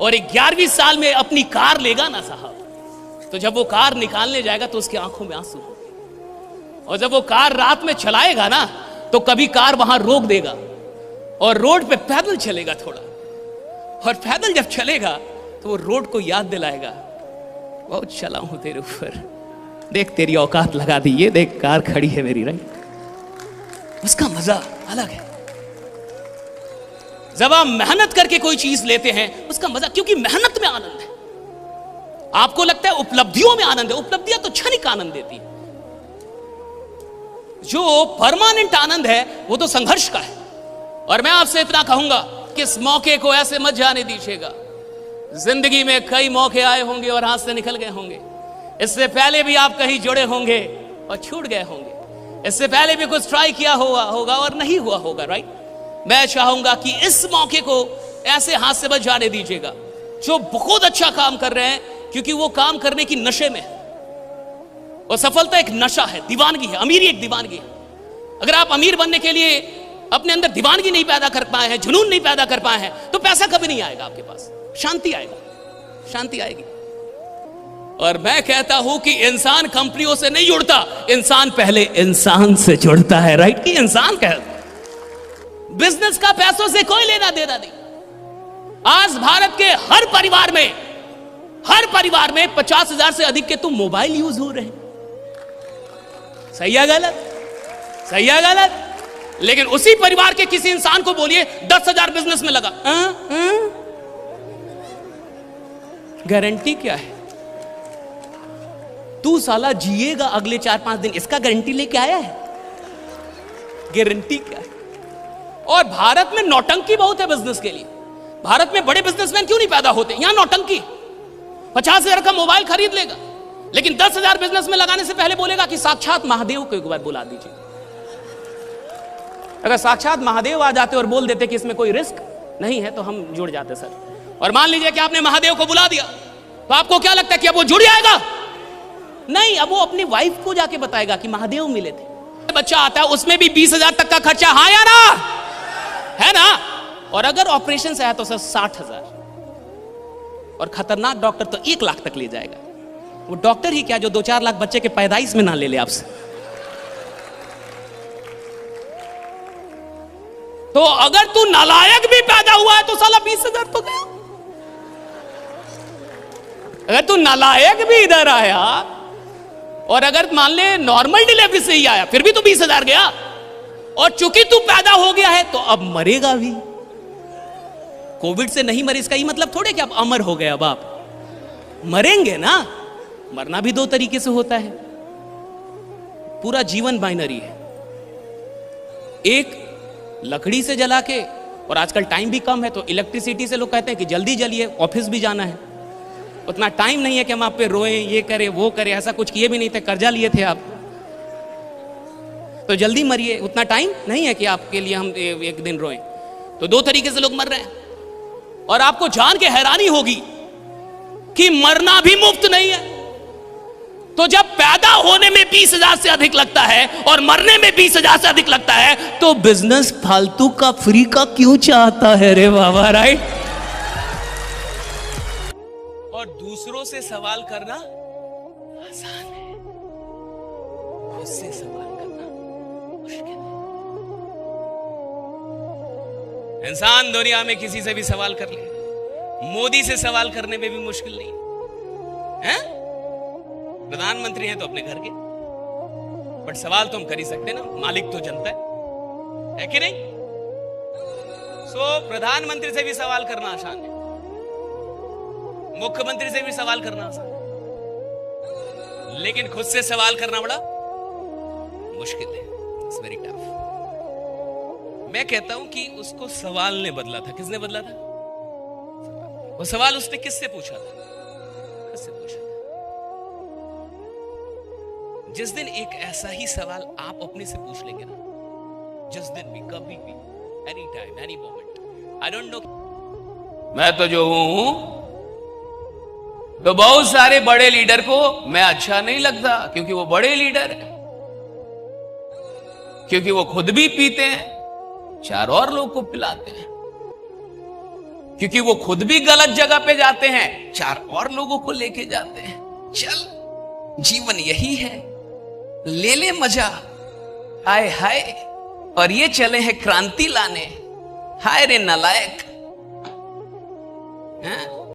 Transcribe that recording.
और 11वीं साल में अपनी कार लेगा ना साहब, तो जब वो कार निकालने जाएगा तो उसकी आंखों में आंसू होंगे। और जब वो कार रात में चलाएगा ना, तो कभी कार वहां रोक देगा और रोड पे पैदल चलेगा थोड़ा, और पैदल जब चलेगा तो वो रोड को याद दिलाएगा, बहुत चला हूं तेरे ऊपर, देख तेरी औकात लगा दी, ये देख कार खड़ी है मेरी, राइट। उसका मजा अलग है। जब आप मेहनत करके कोई चीज लेते हैं उसका मजा, क्योंकि मेहनत में आनंद है। आपको लगता है उपलब्धियों में आनंद है, उपलब्धियां तो क्षणिक आनंद देती है। जो परमानेंट आनंद है वो तो संघर्ष का है। और मैं आपसे इतना कहूंगा कि इस मौके को ऐसे मत जाने दीजिएगा। जिंदगी में कई मौके आए होंगे और हाथ से निकल गए होंगे। इससे पहले भी आप कहीं जुड़े होंगे और छूट गए होंगे। इससे पहले भी कुछ ट्राई किया होगा और नहीं हुआ होगा, राइट। मैं चाहूंगा कि इस मौके को ऐसे हाथ से मत जाने दीजिएगा। जो बहुत अच्छा काम कर रहे हैं, क्योंकि वो काम करने की नशे में है, और सफलता एक नशा है, दीवानगी है, अमीरी एक दीवानगी है। अगर आप अमीर बनने के लिए अपने अंदर दीवानगी नहीं पैदा कर पाए हैं, जुनून नहीं पैदा कर पाए हैं, तो पैसा कभी नहीं आएगा आपके पास, शांति आएगा, शांति आएगी। और मैं कहता हूं कि इंसान कंपनियों से नहीं जुड़ता, इंसान पहले इंसान से जुड़ता है, राइट। कि इंसान कह, बिजनेस का पैसों से कोई लेना देना नहीं। आज भारत के हर परिवार में 50,000 से अधिक के तो मोबाइल यूज हो रहे हैं। सही है गलत? सही है गलत? लेकिन उसी परिवार के किसी इंसान को बोलिए 10,000 बिजनेस में लगा, गारंटी क्या है? तू साला जिएगा अगले 4-5 दिन, इसका गारंटी लेके आया है? गारंटी क्या है? और भारत में नौटंकी बहुत है बिजनेस के लिए। भारत में बड़े बिजनेसमैन क्यों नहीं पैदा होते? यहां नौटंकी। 50,000 का मोबाइल खरीद लेगा, लेकिन 10,000 बिजनेस में लगाने से पहले बोलेगा कि साक्षात महादेव को एक बार बुला दीजिए। अगर साक्षात महादेव आ जाते और बोल देते कि इसमें कोई रिस्क नहीं है, तो हम जुड़ जाते सर। और मान लीजिए कि आपने महादेव को बुला दिया, तो आपको क्या लगता है कि अब वो जुड़ जाएगा? नहीं, अब वो अपनी वाइफ को जाके बताएगा कि महादेव मिले थे। बच्चा आता है, उसमें भी 20,000 तक का खर्चा, हाँ या ना? है ना? और अगर ऑपरेशन से आया तो सर 60,000, और खतरनाक डॉक्टर तो 1 लाख तक ले जाएगा। वो डॉक्टर ही क्या, जो 2-4 लाख बच्चे के पैदाइश में ना ले ले आपसे। तो अगर तू नालायक भी पैदा हुआ है तो साला 20,000 तो गया। अगर तू नालायक भी इधर आया, और अगर मान ले नॉर्मल डिलीवरी से ही आया, फिर भी तो 20,000 गया। और चूंकि तू पैदा हो गया है तो अब मरेगा भी। कोविड से नहीं मरे इसका ये मतलब थोड़े कि अब अमर हो गए, अब आप मरेंगे ना। मरना भी 2 तरीके से होता है। पूरा जीवन बाइनरी है। एक लकड़ी से जला के, और आजकल टाइम भी कम है तो इलेक्ट्रिसिटी से लोग कहते हैं कि जल्दी जलिए, ऑफिस भी जाना है। उतना टाइम नहीं है कि हम आप पे रोए, ये करे वो करे। ऐसा कुछ किए भी नहीं थे, कर्जा लिए थे आप, तो जल्दी मरिए। उतना टाइम नहीं है कि आपके लिए हम एक दिन रोएं। तो 2 तरीके से लोग मर रहे हैं। और आपको जान के हैरानी होगी कि मरना भी मुफ्त नहीं है। तो जब पैदा होने में 20,000 से अधिक लगता है और मरने में 20,000 से अधिक लगता है, तो बिजनेस फालतू का, फ्री का क्यों चाहता है रे बाबा, राइट। और दूसरों से सवाल करना आसान है, खुद से सवाल करना मुश्किल है। इंसान दुनिया में किसी से भी सवाल कर ले, मोदी से सवाल करने में भी मुश्किल नहीं है। प्रधानमंत्री हैं तो अपने घर के, बट सवाल तो हम कर ही सकते ना, मालिक तो जनता है कि नहीं? सो प्रधानमंत्री से भी सवाल करना आसान है, मुख्यमंत्री से भी सवाल करना आसान है, लेकिन खुद से सवाल करना बड़ा मुश्किल है। It's very tough. मैं कहता हूं कि उसको सवाल ने बदला था। किसने बदला था? वो सवाल उसने किससे पूछा था? किससे पूछा था? जिस दिन एक ऐसा ही सवाल आप अपने से पूछ लेंगे ना, जिस दिन भी, कभी भी, any time, any moment, I don't know, मैं तो जो हूं, तो बहुत सारे बड़े लीडर को मैं अच्छा नहीं लगता, क्योंकि वो बड़े लीडर है, क्योंकि वो खुद भी पीते हैं, 4 और लोग को पिलाते हैं। क्योंकि वो खुद भी गलत जगह पे जाते हैं, 4 और लोगों को लेके जाते हैं। चल, जीवन यही है, ले ले मजा। हाय हाय, और ये चले हैं क्रांति लाने। हाय रे नालायक। हैं?